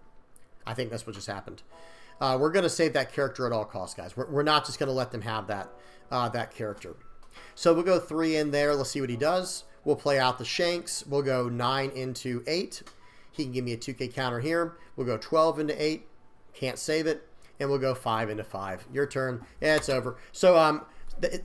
I think that's what just happened. We're going to save that character at all costs, guys. We're not just going to let them have that character. So we'll go 3 in there. Let's see what he does. We'll play out the Shanks. We'll go 9 into 8. He can give me a 2K counter here. We'll go 12 into 8. Can't save it. And we'll go 5 into 5. Your turn. Yeah, it's over. So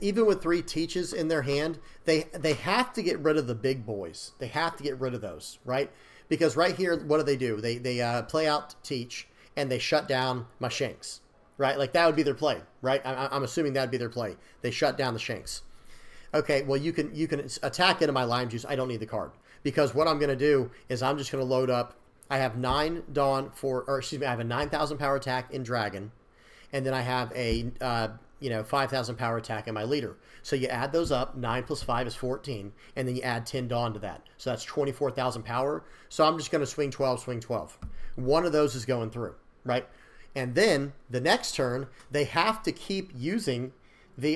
even with 3 teaches in their hand, they have to get rid of the big boys. They have to get rid of those, right? Because right here, what do? They play out teach, and they shut down my Shanks, right? Like that would be their play, right? I'm assuming that would be their play. They shut down the Shanks. Okay, well, you can attack into my Lime Juice. I don't need the card. Because what I'm going to do is I'm just going to load up. I have 9 Dawn I have a 9,000 power attack in Dragon, and then I have a 5,000 power attack in my leader. So you add those up. 9 plus 5 is 14, and then you add 10 Dawn to that. So that's 24,000 power. So I'm just going to swing 12, swing 12. One of those is going through, right? And then the next turn they have to keep using the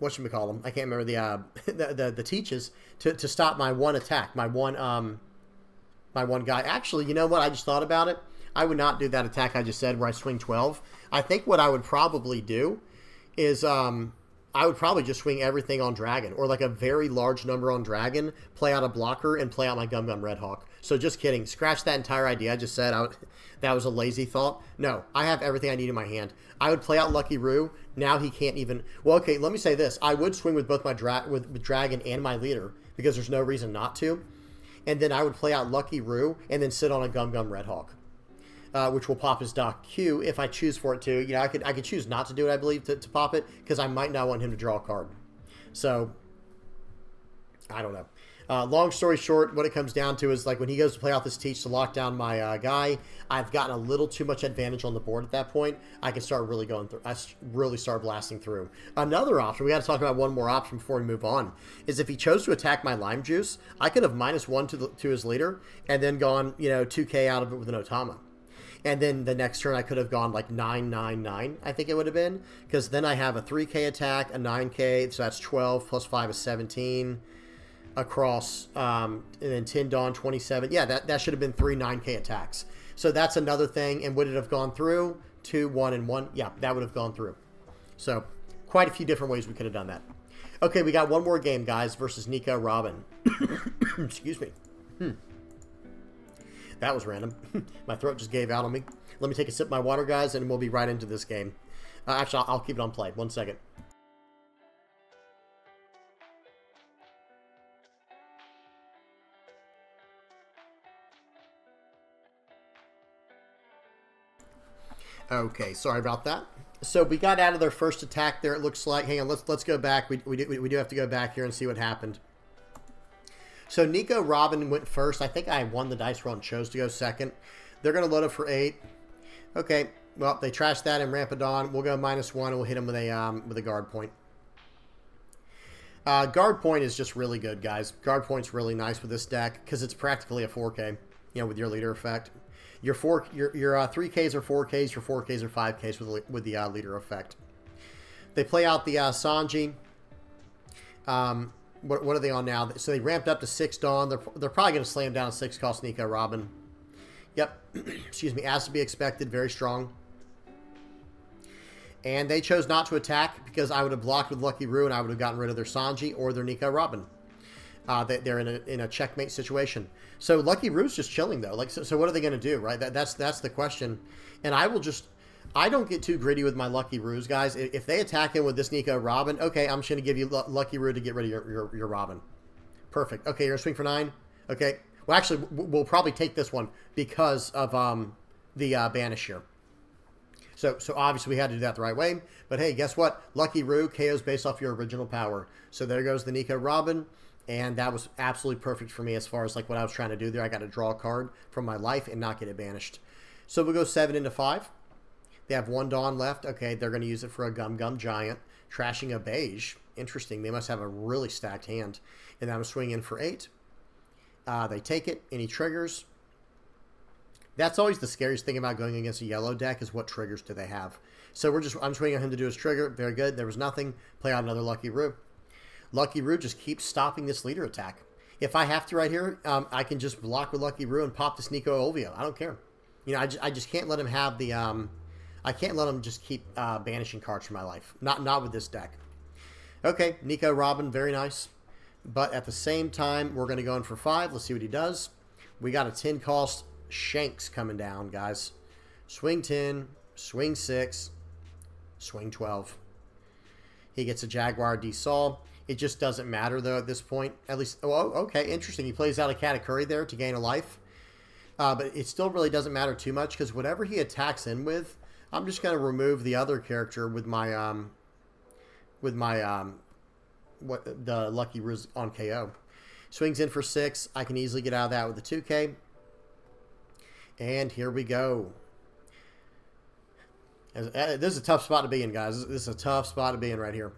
whatchamacallem, I can't remember the teaches to stop my one attack, my one guy. Actually, you know what? I just thought about it. I would not do that attack I just said where I swing 12. I think what I would probably do is I would probably just swing everything on Dragon, or like a very large number on Dragon, play out a blocker, and play out my Gum Gum Red Hawk. So just kidding. Scratch that entire idea I just said. That was a lazy thought. No, I have everything I need in my hand. I would play out Lucky Roo. Now he can't even... Well, okay, let me say this. I would swing with both my with Dragon and my leader, because there's no reason not to. And then I would play out Lucky Roo and then sit on a Gum Gum Red Hawk, which will pop his Doc Q if I choose for it to. You know, I could choose not to do it, I believe, to pop it, because I might not want him to draw a card. So, I don't know. Long story short, what it comes down to is, like, when he goes to play out this teach to lock down my guy, I've gotten a little too much advantage on the board at that point. I can start really going through. I really start blasting through. Another option, we got to talk about one more option before we move on, is if he chose to attack my Lime Juice, I could have -1 to his leader and then gone, 2K out of it with an Otama. And then the next turn I could have gone like 999, I think it would have been, because then I have a 3K attack, a 9K, so that's 12 plus 5 is 17. Across, and then 10 Dawn, 27. Yeah, that should have been 3 9K attacks. So that's another thing. And would it have gone through? 2, 1, and 1? Yeah, that would have gone through. So quite a few different ways we could have done that. Okay, we got one more game, guys, versus Nico Robin. Excuse me. That was random. My throat just gave out on me. Let me take a sip of my water, guys, and we'll be right into this game. Actually, I'll keep it on play. 1 second. Okay, sorry about that. So we got out of their first attack there, it looks like. Hang on, let's go back. We do have to go back here and see what happened. So Nico Robin went first. I think I won the dice roll and chose to go second. They're going to load up for 8. Okay, well, they trashed that and ramp it on. We'll go -1 and we'll hit him with a guard point. Guard point is just really good, guys. Guard point's really nice with this deck because it's practically a 4K, with your leader effect. Your 3Ks are 4Ks, your 4Ks are 5Ks with the leader effect. They play out the Sanji. What are they on now? So they ramped up to 6 Dawn. They're probably going to slam down a 6 cost Nico Robin. Yep. Excuse me. As to be expected, very strong. And they chose not to attack because I would have blocked with Lucky Roo and I would have gotten rid of their Sanji or their Nico Robin. They're in a checkmate situation. So Lucky Roo's just chilling though. Like so what are they going to do, right? That's the question. And I don't get too gritty with my Lucky Roos, guys. If they attack him with this Nico Robin, okay, I'm just going to give you Lucky Roo to get rid of your Robin. Perfect. Okay, you're going to swing for 9. Okay. Well, actually, we'll probably take this one because of the Banish here. So obviously we had to do that the right way. But hey, guess what? Lucky Roo KO's based off your original power. So there goes the Nico Robin. And that was absolutely perfect for me as far as like what I was trying to do there. I got to draw a card from my life and not get it banished. So we'll go 7 into 5. They have 1 Dawn left. Okay, they're going to use it for a Gum Gum Giant. Trashing a Beige. Interesting. They must have a really stacked hand. And I'm swinging for 8. They take it. Any triggers? That's always the scariest thing about going against a yellow deck is what triggers do they have. So I'm swinging on him to do his trigger. Very good. There was nothing. Play out another Lucky Roo. Lucky Roo just keeps stopping this leader attack. If I have to right here, I can just block with Lucky Roo and pop this Nico Olvio. I don't care. You know, I just can't let him have the... I can't let him just keep banishing cards from my life. Not with this deck. Okay, Nico Robin, very nice. But at the same time, we're going to go in for 5. Let's see what he does. We got a 10 cost Shanks coming down, guys. Swing 10, swing 6, swing 12. He gets a Jaguar D-Saw. It just doesn't matter, though, at this point. At least, oh, okay, interesting. He plays out a Katakuri there to gain a life. But it still really doesn't matter too much because whatever he attacks in with, I'm just going to remove the other character with my, the Lucky Riz on KO. Swings in for 6. I can easily get out of that with the 2K. And here we go. This is a tough spot to be in, guys. This is a tough spot to be in right here.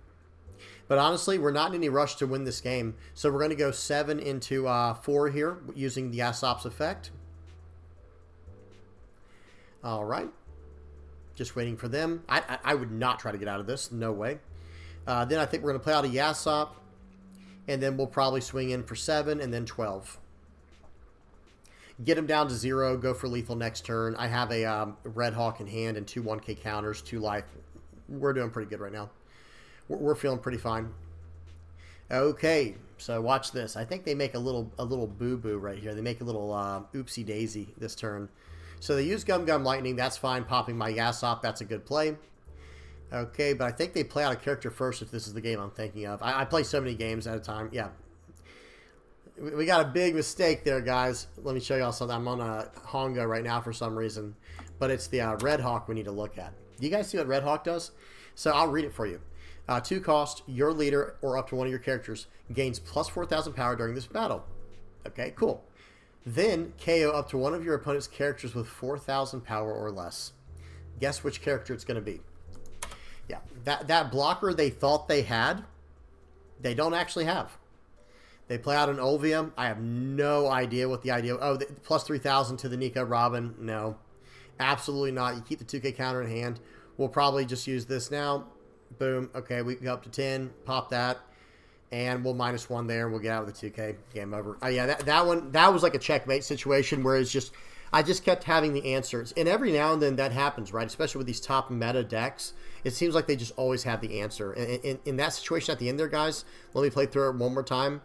But honestly, we're not in any rush to win this game. So we're going to go 7 into 4 here using the Aesop's effect. All right. Just waiting for them. I would not try to get out of this. No way. Then I think we're going to play out a Yasop. And then we'll probably swing in for 7 and then 12. Get him down to 0. Go for lethal next turn. I have a Red Hawk in hand and 2 1K counters, 2 life. We're doing pretty good right now. We're feeling pretty fine. Okay, so watch this. I think they make a little boo-boo right here. They make a little oopsie-daisy this turn. So they use Gum Gum Lightning. That's fine. Popping my Yasop. That's a good play. Okay, but I think they play out a character first if this is the game I'm thinking of. I play so many games at a time. Yeah. We got a big mistake there, guys. Let me show y'all something. I'm on a Hongo right now for some reason. But it's the Red Hawk we need to look at. Do you guys see what Red Hawk does? So I'll read it for you. 2 cost, your leader or up to one of your characters gains plus 4,000 power during this battle. Okay, cool. Then KO up to one of your opponent's characters with 4,000 power or less. Guess which character it's going to be. Yeah, that blocker they thought they had, they don't actually have. They play out an Olvium. I have no idea what the idea... Oh, plus 3,000 to the Nico Robin. No, absolutely not. You keep the 2K counter in hand. We'll probably just use this now. Boom. Okay, we go up to 10. Pop that. And we'll -1 there. We'll get out with the 2K. Game over. Oh, yeah, that was like a checkmate situation where it's just... I just kept having the answers. And every now and then that happens, right? Especially with these top meta decks. It seems like they just always have the answer. And in that situation at the end there, guys, let me play through it one more time.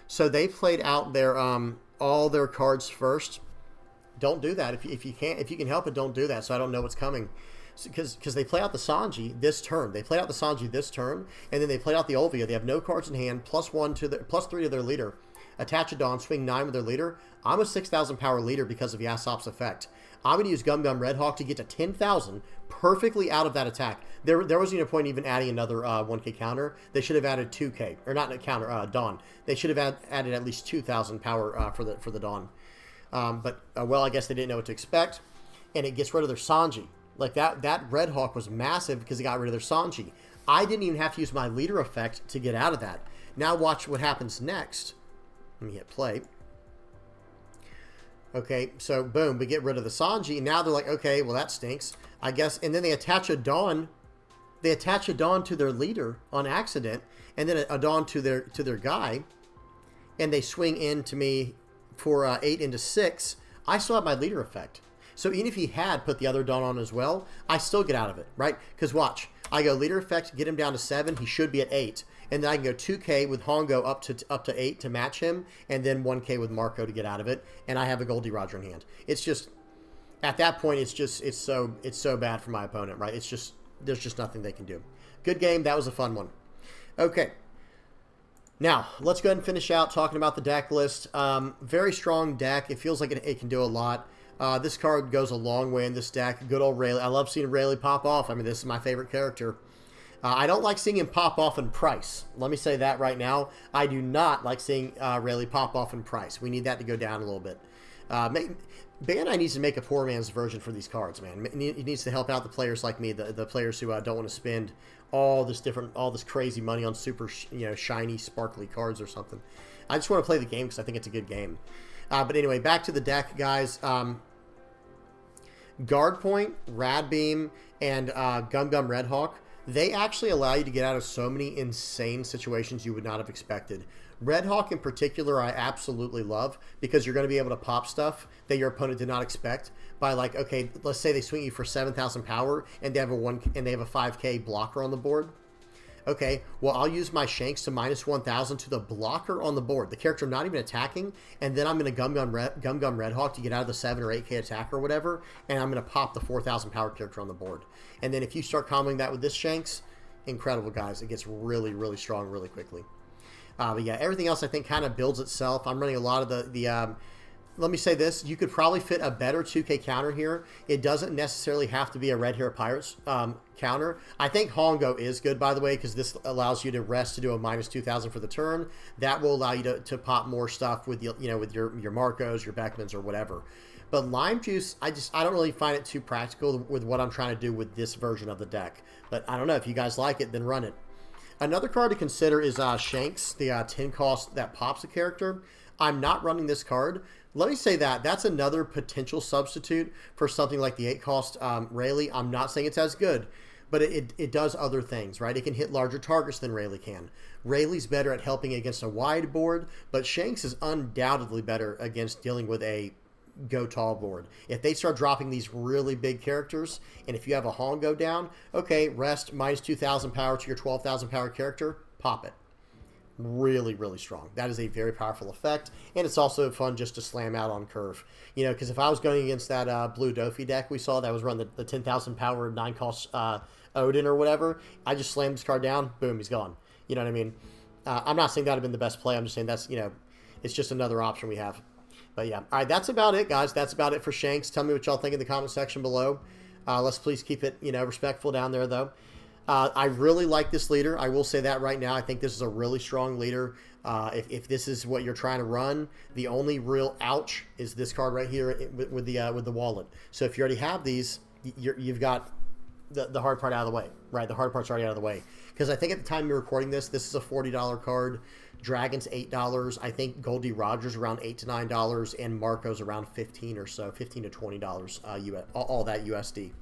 So they played out their all their cards first. Don't do that. If you can help it, don't do that. So I don't know what's coming. Because they play out the Sanji this turn. They played out the Sanji this turn, and then they played out the Olvia. They have no cards in hand, +1 to +3 to their leader. Attach a Dawn, swing 9 with their leader. I'm a 6,000 power leader because of Yasop's effect. I'm going to use Gum Gum Red Hawk to get to 10,000 perfectly out of that attack. There wasn't even a point even adding another 1K counter. They should have added 2K, or not a counter, Dawn. They should have added at least 2,000 power for the Dawn. Well, I guess they didn't know what to expect, and it gets rid of their Sanji. Like that Red Hawk was massive because it got rid of their Sanji. I didn't even have to use my leader effect to get out of that. Now watch what happens next. Let me hit play. Okay, so boom, we get rid of the Sanji. And now they're like, okay, well that stinks, I guess. And then they attach a Dawn. They attach a Dawn to their leader on accident, and then a Dawn to their guy, and they swing into me for 8 into 6. I still have my leader effect. So even if he had put the other Dawn on as well, I still get out of it, right? Because watch, I go leader effect, get him down to 7. He should be at 8. And then I can go 2K with Hongo up to 8 to match him, and then 1K with Marco to get out of it. And I have a Goldie Roger in hand. It's just, at that point, it's so bad for my opponent, right? It's just, there's just nothing they can do. Good game. That was a fun one. Okay. Now, let's go ahead and finish out talking about the deck list. Very strong deck. It feels like it can do a lot. This card goes a long way in this deck. Good old Rayleigh. I love seeing Rayleigh pop off. I mean, this is my favorite character. I don't like seeing him pop off in price. Let me say that right now. I do not like seeing Rayleigh pop off in price. We need that to go down a little bit. Bandai needs to make a poor man's version for these cards, man. It needs to help out the players like me, the players who don't want to spend all this crazy money on super, shiny, sparkly cards or something. I just want to play the game because I think it's a good game. But anyway, back to the deck, guys. Guard Point, Rad Beam, and Gum Gum Red Hawk, they actually allow you to get out of so many insane situations you would not have expected. Red Hawk in particular, I absolutely love because you're going to be able to pop stuff that your opponent did not expect by, like, okay, let's say they swing you for 7,000 power and they have a 5K blocker on the board. Okay, well, I'll use my Shanks to minus 1,000 to the blocker on the board, the character not even attacking, and then I'm going to Gum Gum Red Hawk to get out of the 7 or 8K attack or whatever, and I'm going to pop the 4,000 power character on the board. And then if you start comboing that with this Shanks, incredible, guys. It gets really, really strong really quickly. But yeah, everything else I think kind of builds itself. I'm running a lot of the let me say this. You could probably fit a better 2K counter here. It doesn't necessarily have to be a Red Hair Pirates counter. I think Hongo is good, by the way, because this allows you to rest to do a minus 2,000 for the turn. That will allow you to pop more stuff with with your Marcos, your Beckmans, or whatever. But Lime Juice, I don't really find it too practical with what I'm trying to do with this version of the deck. But I don't know. If you guys like it, then run it. Another card to consider is Shanks, the 10 cost that pops a character. I'm not running this card. Let me say that's another potential substitute for something like the 8 cost Rayleigh. I'm not saying it's as good, but it does other things, right? It can hit larger targets than Rayleigh can. Rayleigh's better at helping against a wide board, but Shanks is undoubtedly better against dealing with a go tall board. If they start dropping these really big characters, and if you have a Hongo down, okay, rest minus 2,000 power to your 12,000 power character, pop it. Really, really strong. That is a very powerful effect, and it's also fun just to slam out on curve. Because if I was going against that blue Doffy deck we saw that was run the 10,000 power 9 cost Odin or whatever, I just slammed this card down, boom, he's gone. You know what I mean? I'm not saying that would have been the best play. I'm just saying that's, it's just another option we have. But yeah, all right, that's about it, guys. That's about it for Shanks. Tell me what y'all think in the comment section below. Let's please keep it, respectful down there, though. I really like this leader. I will say that right now. I think this is a really strong leader. If this is what you're trying to run, the only real ouch is this card right here with the wallet. So if you already have these, you've got the hard part out of the way, right? The hard part's already out of the way. Because I think at the time you're recording this is a $40 card. Dragon's $8. I think Goldie Rogers around $8 to $9, and Marco's around $15 or so, $15 to $20 all that USD.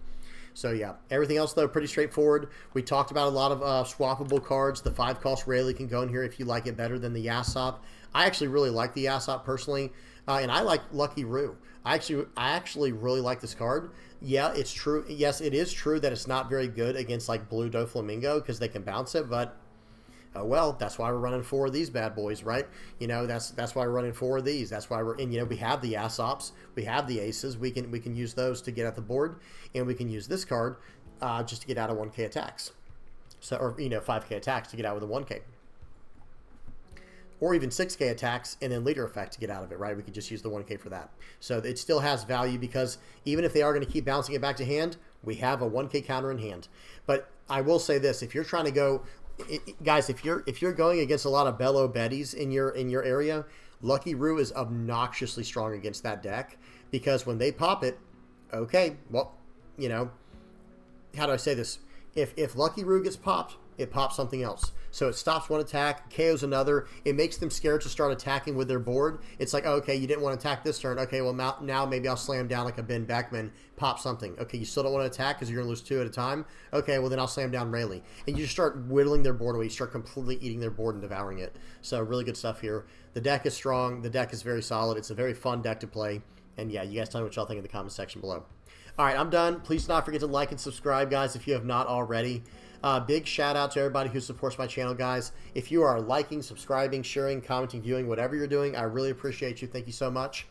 So yeah, everything else though pretty straightforward. We talked about a lot of swappable cards. The 5 cost Rayleigh can go in here if you like it better than the Yasop. I actually really like the Yasop personally, and I like Lucky Roo. I actually really like this card. Yeah, it's true. Yes, it is true that it's not very good against like Blue Doflamingo because they can bounce it, but oh well, that's why we're running 4 of these bad boys, right? That's why we're running 4 of these. That's why we have the Yasops, we have the Aces. We can use those to get at the board, and we can use this card just to get out of 1K attacks. So, or 5K attacks to get out with a 1K. Or even 6K attacks and then leader effect to get out of it, right? We could just use the 1K for that. So it still has value because even if they are going to keep bouncing it back to hand, we have a 1K counter in hand. But I will say this, if you're trying to go, guys, if you're going against a lot of Bello Betties in your area, Lucky Roo is obnoxiously strong against that deck because when they pop it, okay, well, how do I say this? If Lucky Roo gets popped, it pops something else. So it stops one attack, KOs another. It makes them scared to start attacking with their board. It's like, oh, okay, you didn't want to attack this turn. Okay, well, now maybe I'll slam down like a Ben Beckman, pop something. Okay, you still don't want to attack because you're going to lose 2 at a time. Okay, well, then I'll slam down Rayleigh. And you just start whittling their board away. You start completely eating their board and devouring it. So really good stuff here. The deck is strong. The deck is very solid. It's a very fun deck to play. And yeah, you guys tell me what y'all think in the comment section below. All right, I'm done. Please do not forget to like and subscribe, guys, if you have not already. Big shout out to everybody who supports my channel, guys. If you are liking, subscribing, sharing, commenting, viewing, whatever you're doing, I really appreciate you. Thank you so much.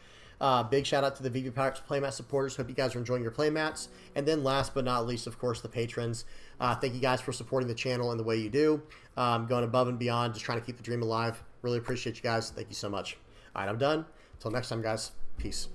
Big shout out to the VV Pirates playmat supporters. Hope you guys are enjoying your playmats. And then last but not least, of course, the patrons. Thank you guys for supporting the channel in the way you do. Going above and beyond, just trying to keep the dream alive. Really appreciate you guys. Thank you so much. All right, I'm done. Until next time, guys. Peace.